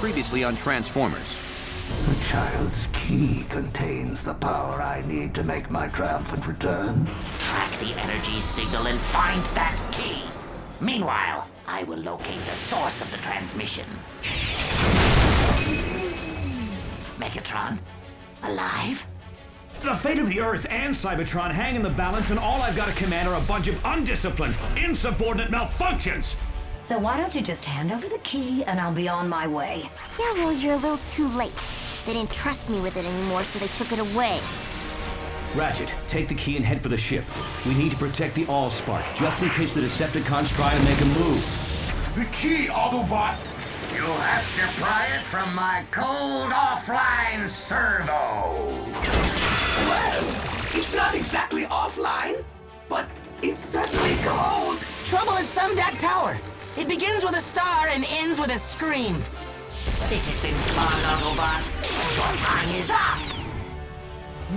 previously on Transformers. The child's key contains the power I need to make my triumphant return. Track the energy signal and find that key. Meanwhile, I will locate the source of the transmission. Megatron, alive? The fate of the Earth and Cybertron hang in the balance, and all I've got to command are a bunch of undisciplined, insubordinate malfunctions! So why don't you just hand over the key and I'll be on my way? Yeah, well, you're a little too late. They didn't trust me with it anymore, so they took it away. Ratchet, take the key and head for the ship. We need to protect the Allspark, just in case the Decepticons try to make a move. The key, Autobot! You'll have to pry it from my cold offline servo. Well, it's not exactly offline, but it's certainly cold. Trouble at Sundak Tower. It begins with a star and ends with a scream. This has been fun, Autobot. Your time is up.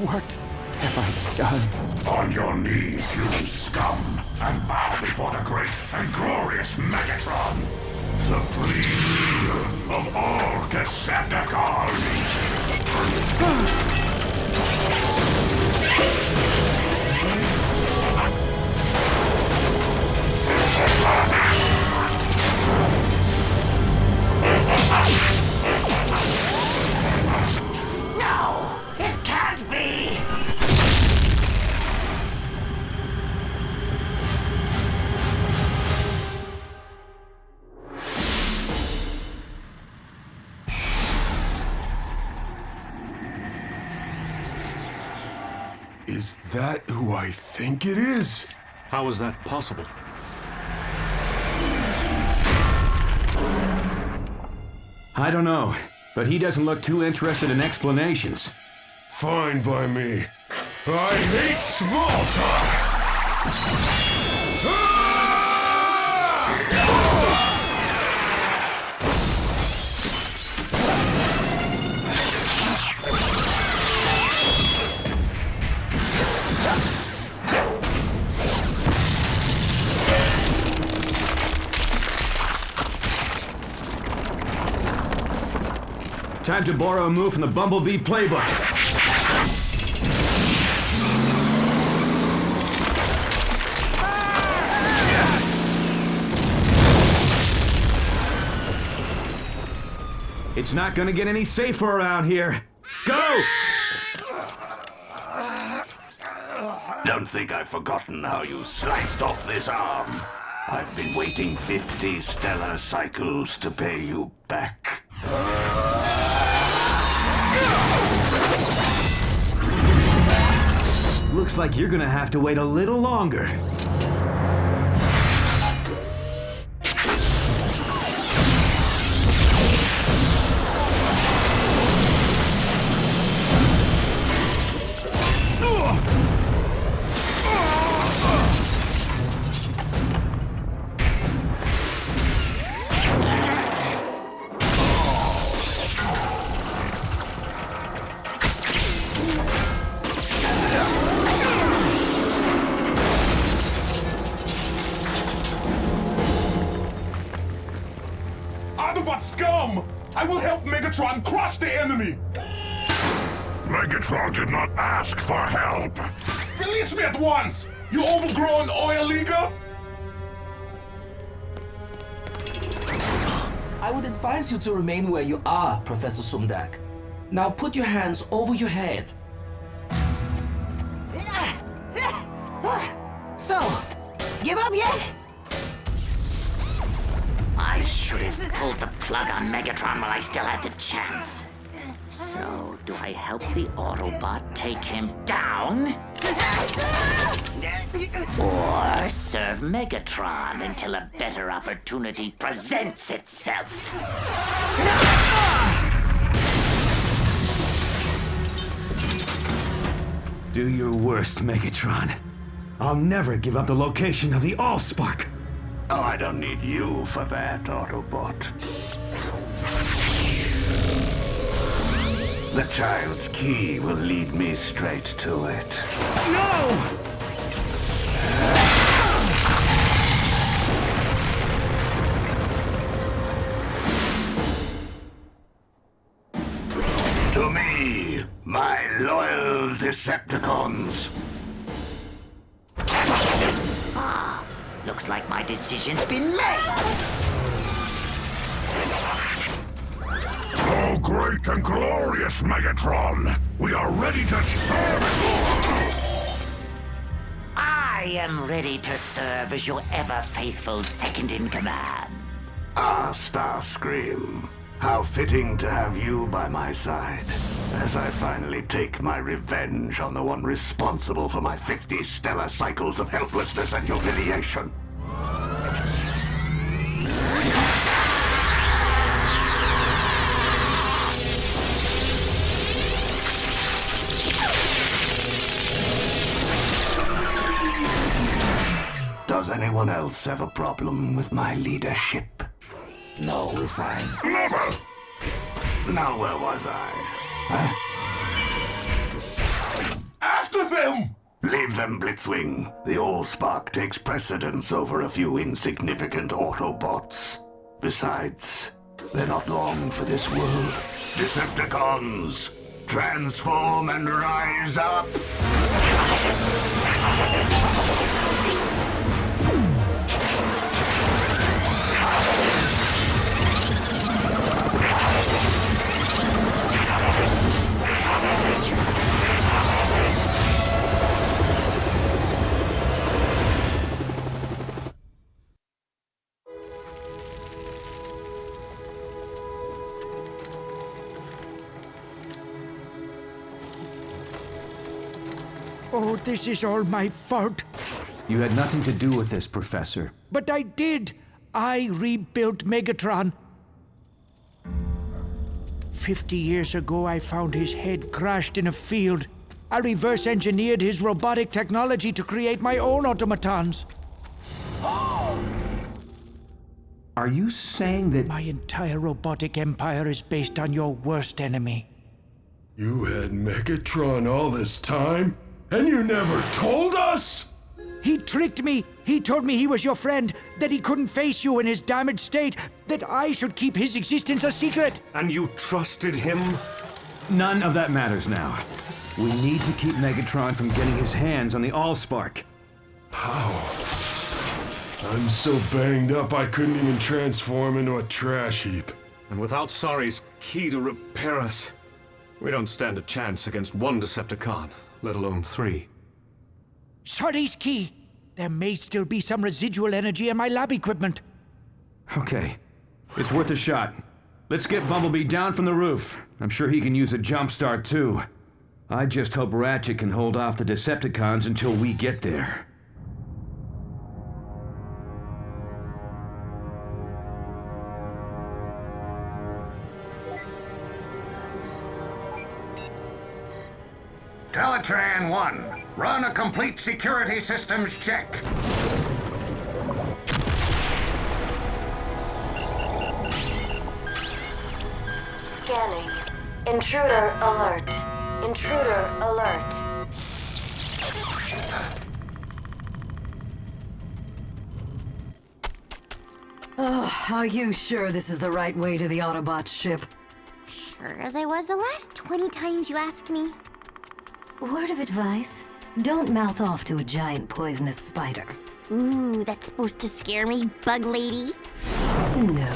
What have I done? On your knees, you scum, and bow before the great and glorious Megatron, supreme leader of all Decepticons. No, it can't be. Is that who I think it is? How is that possible? I don't know, but he doesn't look too interested in explanations. Fine by me. I hate small talk! Time to borrow a move from the Bumblebee playbook. It's not gonna get any safer around here. Go! Don't think I've forgotten how you sliced off this arm. I've been waiting 50 stellar cycles to pay you back. Looks like you're gonna have to wait a little longer. Autobot scum! I will help Megatron crush the enemy! Megatron did not ask for help! Release me at once! You overgrown oil leaker! I would advise you to remain where you are, Professor Sumdak. Now put your hands over your head. So, give up yet? I should have pulled the plug on Megatron while I still had the chance. So, do I help the Autobot take him down? Or serve Megatron until a better opportunity presents itself? Do your worst, Megatron. I'll never give up the location of the Allspark. Oh, I don't need you for that, Autobot. The child's key will lead me straight to it. No! My loyal Decepticons. Looks like my decision's been made. Oh, great and glorious Megatron! We are ready to serve! I am ready to serve as your ever-faithful second-in-command. Ah, Starscream. How fitting to have you by my side, as I finally take my revenge on the one responsible for my 50 stellar cycles of helplessness and humiliation. Does anyone else have a problem with my leadership? No, we're fine. Never! Now where was I? After them! Leave them, Blitzwing. The Allspark takes precedence over a few insignificant Autobots. Besides, they're not long for this world. Decepticons, transform and rise up! Oh, this is all my fault. You had nothing to do with this, Professor. But I did. I rebuilt Megatron. 50 years ago, I found his head crashed in a field. I reverse engineered his robotic technology to create my own automatons. Are you saying that... My entire robotic empire is based on your worst enemy. You had Megatron all this time, and you never told us? He tricked me. He told me he was your friend, that he couldn't face you in his damaged state, that I should keep his existence a secret. And you trusted him? None of that matters now. We need to keep Megatron from getting his hands on the Allspark. How? I'm so banged up I couldn't even transform into a trash heap. And without Sorry's key to repair us, we don't stand a chance against one Decepticon, let alone 3. Sorry's key. There may still be some residual energy in my lab equipment. Okay. It's worth a shot. Let's get Bumblebee down from the roof. I'm sure he can use a jump start too. I just hope Ratchet can hold off the Decepticons until we get there. Teletran 1, run a complete security systems check. Scanning. Intruder alert. Intruder alert. Oh, are you sure this is the right way to the Autobot ship? Sure as I was the last 20 times you asked me. Word of advice, don't mouth off to a giant poisonous spider. Ooh, that's supposed to scare me, bug lady. No.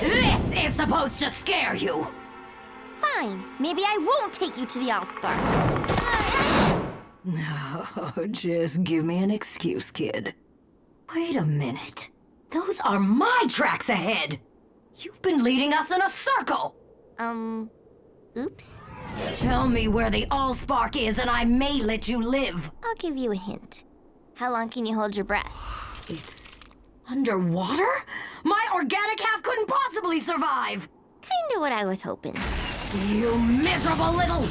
This is supposed to scare you! Fine, maybe I won't take you to the Allspark. No, just give me an excuse, kid. Wait a minute. Those are my tracks ahead! You've been leading us in a circle! Oops. Tell me where the Allspark is and I may let you live. I'll give you a hint. How long can you hold your breath? It's underwater? My organic half couldn't possibly survive! Kinda what I was hoping. You miserable little...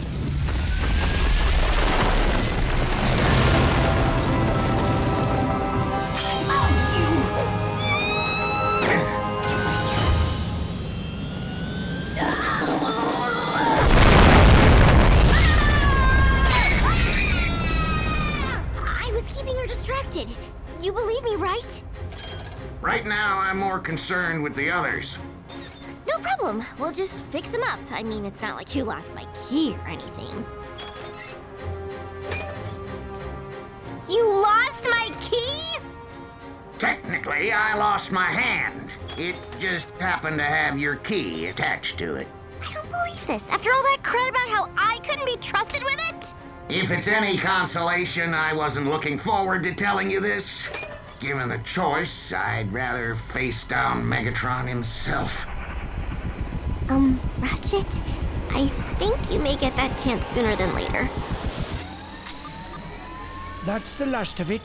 You believe me, right? Right now, I'm more concerned with the others. No, No problem. We'll just fix him up. I mean, it's not like you lost my key or anything. You lost my key? Technically, I lost my hand. It just happened to have your key attached to it. I don't believe this. After all that crud about how I couldn't be trusted with it? If it's any consolation, I wasn't looking forward to telling you this. Given the choice, I'd rather face down Megatron himself. Ratchet, I think you may get that chance sooner than later. That's the last of it.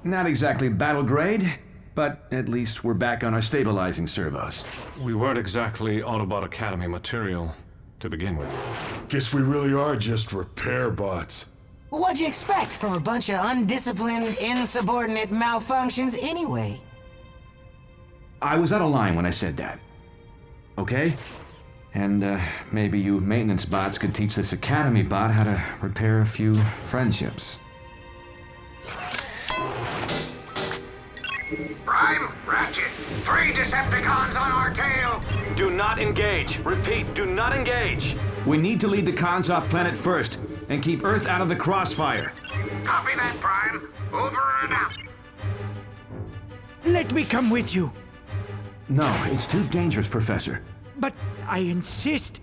Not exactly battle grade, but at least we're back on our stabilizing servos. We weren't exactly Autobot Academy material to begin with. Guess we really are just repair bots. Well, what'd you expect from a bunch of undisciplined, insubordinate malfunctions anyway? I was out of line when I said that. Okay? And maybe you maintenance bots could teach this Academy bot how to repair a few friendships. Prime, Ratchet, 3 Decepticons on our tail. Do not engage. Repeat, do not engage. We need to lead the cons off planet first and keep Earth out of the crossfire. Copy that, Prime. Over and out. Let me come with you. No, it's too dangerous, Professor. But I insist.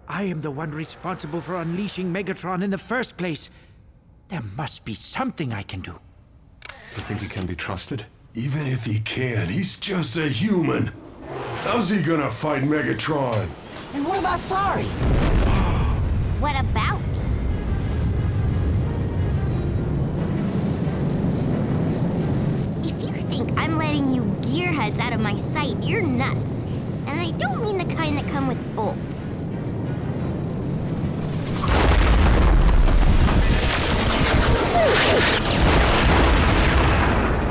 I am the one responsible for unleashing Megatron in the first place. There must be something I can do. You think he can be trusted? Even if he can, he's just a human. How's he gonna fight Megatron? And what about Sorry? What about me? If you think I'm letting you gearheads out of my sight, you're nuts. And I don't mean the kind that come with bolts.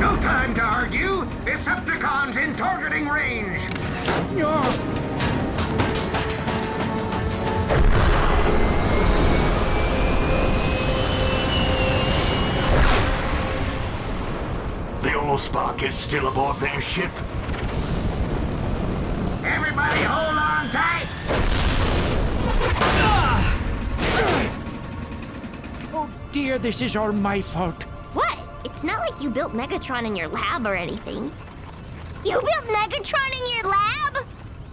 No time to argue. Decepticons in targeting range. The Allspark is still aboard their ship. Everybody hold on tight. Oh dear, this is all my fault. What? It's not like you built Megatron in your lab or anything. You built Megatron in your lab?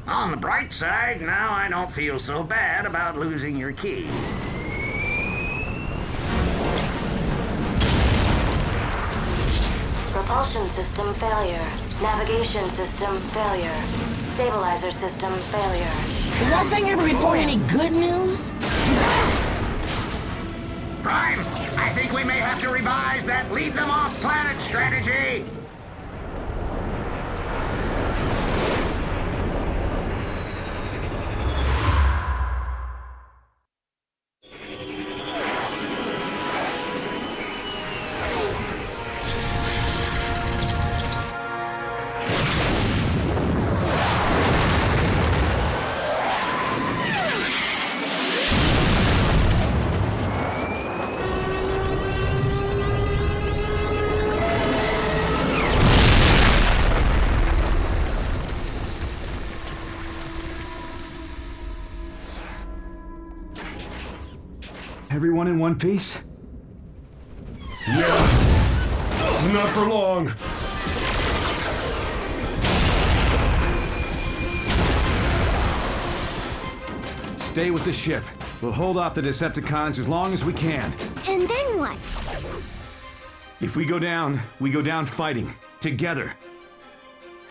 On the bright side, now I don't feel so bad about losing your key. Propulsion system failure. Navigation system failure. Stabilizer system failure. Does that thing ever report any good news? Prime, I think we may have to revise that lead them off planet strategy. Everyone in one piece? Yeah. Not for long. Stay with the ship. We'll hold off the Decepticons as long as we can. And then what? If we go down fighting. Together.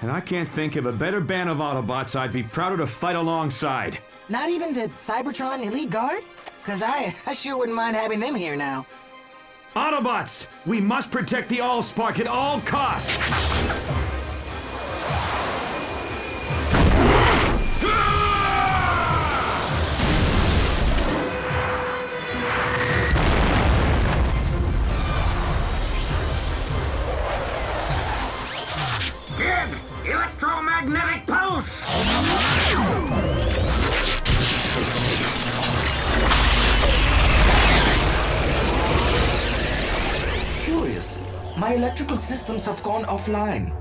And I can't think of a better band of Autobots I'd be prouder to fight alongside. Not even the Cybertron Elite Guard? Because I sure wouldn't mind having them here now. Autobots! We must protect the Allspark at all costs! Kid, electromagnetic pulse! Curious. My electrical systems have gone offline.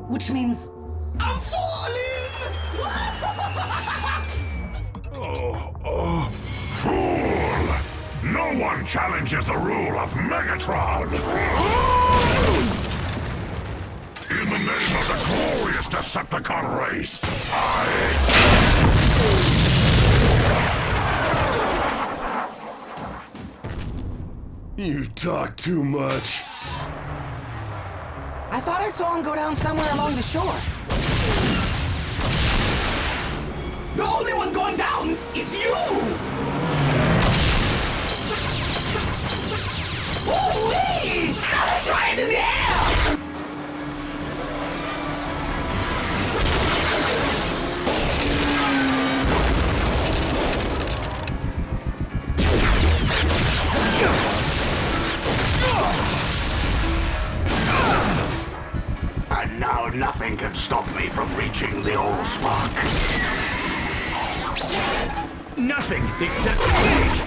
Which means I'm falling! Fool! No one challenges the rule of Megatron! In the name of the glorious Decepticon race, You talk too much. I thought I saw him go down somewhere along the shore. The only one going down is you! Woo-wee! Try it in the air! And now nothing can stop me from reaching the Allspark. Nothing except me!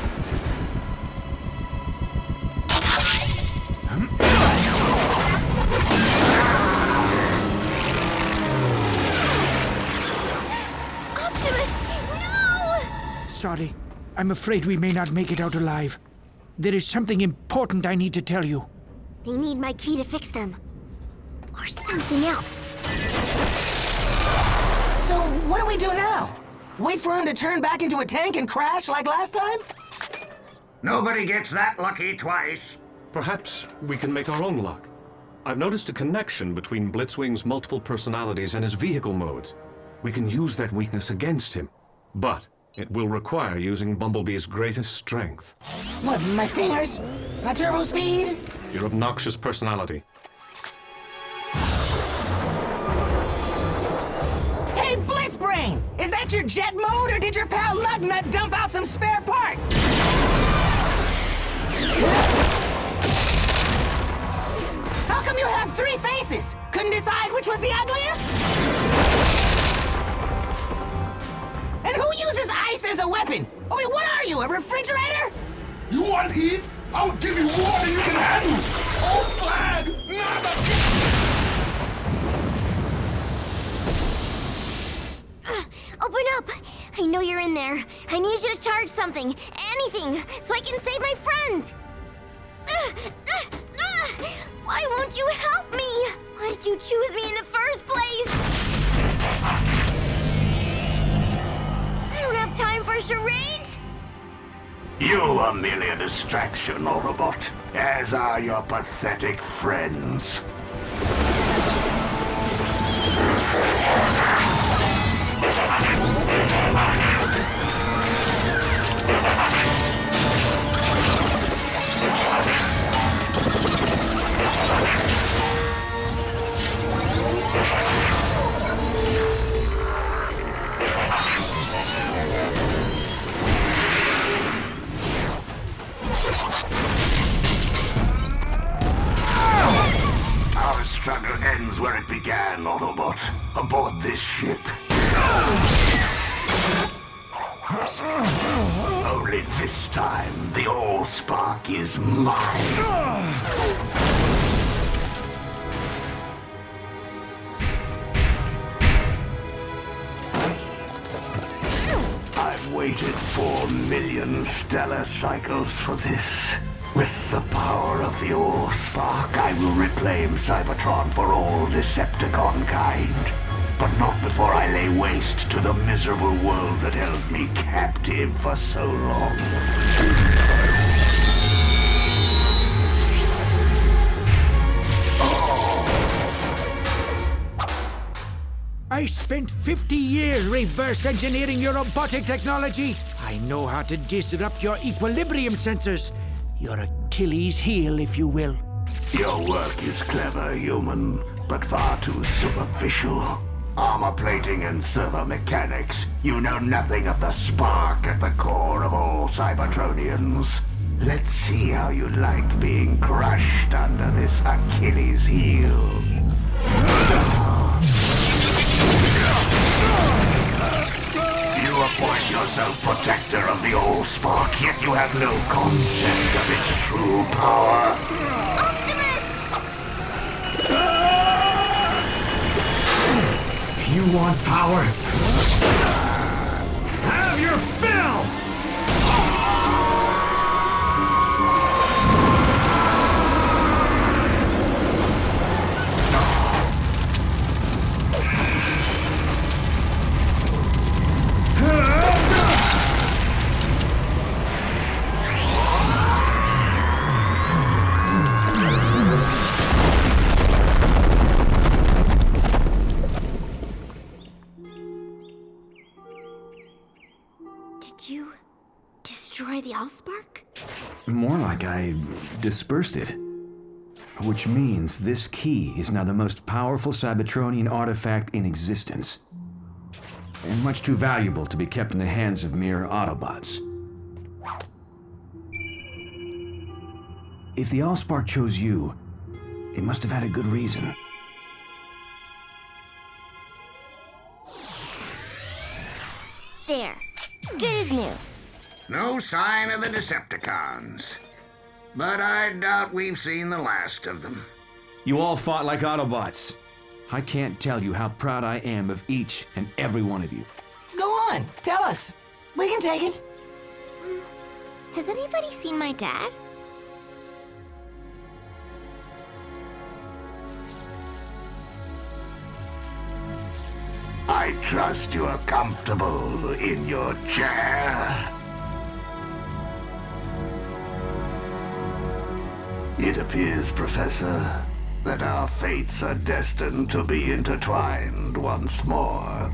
Optimus, no! Sorry. I'm afraid we may not make it out alive. There is something important I need to tell you. They need my key to fix them. Or something else. So, what do we do now? Wait for him to turn back into a tank and crash like last time? Nobody gets that lucky twice. Perhaps we can make our own luck. I've noticed a connection between Blitzwing's multiple personalities and his vehicle modes. We can use that weakness against him. But it will require using Bumblebee's greatest strength. What, my stingers? My turbo speed? Your obnoxious personality. Hey, Blitzbrain! Is that your jet mode, or did your pal Lugnut dump out some spare parts? How come you have 3 faces? Couldn't decide which was the ugliest? And who uses ice as a weapon? I mean, what are you, a refrigerator? You want heat? I'll give you more than you can handle! Oh, flag! Nada! Open up! I know you're in there. I need you to charge something, anything, so I can save my friends. Why won't you help me? Why did you choose me in the first place? I don't have time for charades. You are merely a distraction, Autobot, as are your pathetic friends. Our struggle ends where it began, Autobot. Aboard this ship. Only this time, the Allspark is mine. I've waited 4 million stellar cycles for this. With the power of the Allspark, I will reclaim Cybertron for all Decepticon kind. But not before I lay waste to the miserable world that held me captive for so long. I spent 50 years reverse engineering your robotic technology. I know how to disrupt your equilibrium sensors. Your Achilles heel, if you will. Your work is clever, human, but far too superficial. Armor plating and servo mechanics. You know nothing of the spark at the core of all Cybertronians. Let's see how you like being crushed under this Achilles heel. You appoint yourself protector of the Allspark, yet you have no concept of its true power. Optimus! You want power? Have your fill! Did you destroy the Allspark? More like I dispersed it. Which means this key is now the most powerful Cybertronian artifact in existence. And much too valuable to be kept in the hands of mere Autobots. If the Allspark chose you, it must have had a good reason. There. Good as new. No sign of the Decepticons. But I doubt we've seen the last of them. You all fought like Autobots. I can't tell you how proud I am of each and every one of you. Go on, tell us. We can take it. Has anybody seen my dad? I trust you are comfortable in your chair. It appears, Professor, that our fates are destined to be intertwined once more.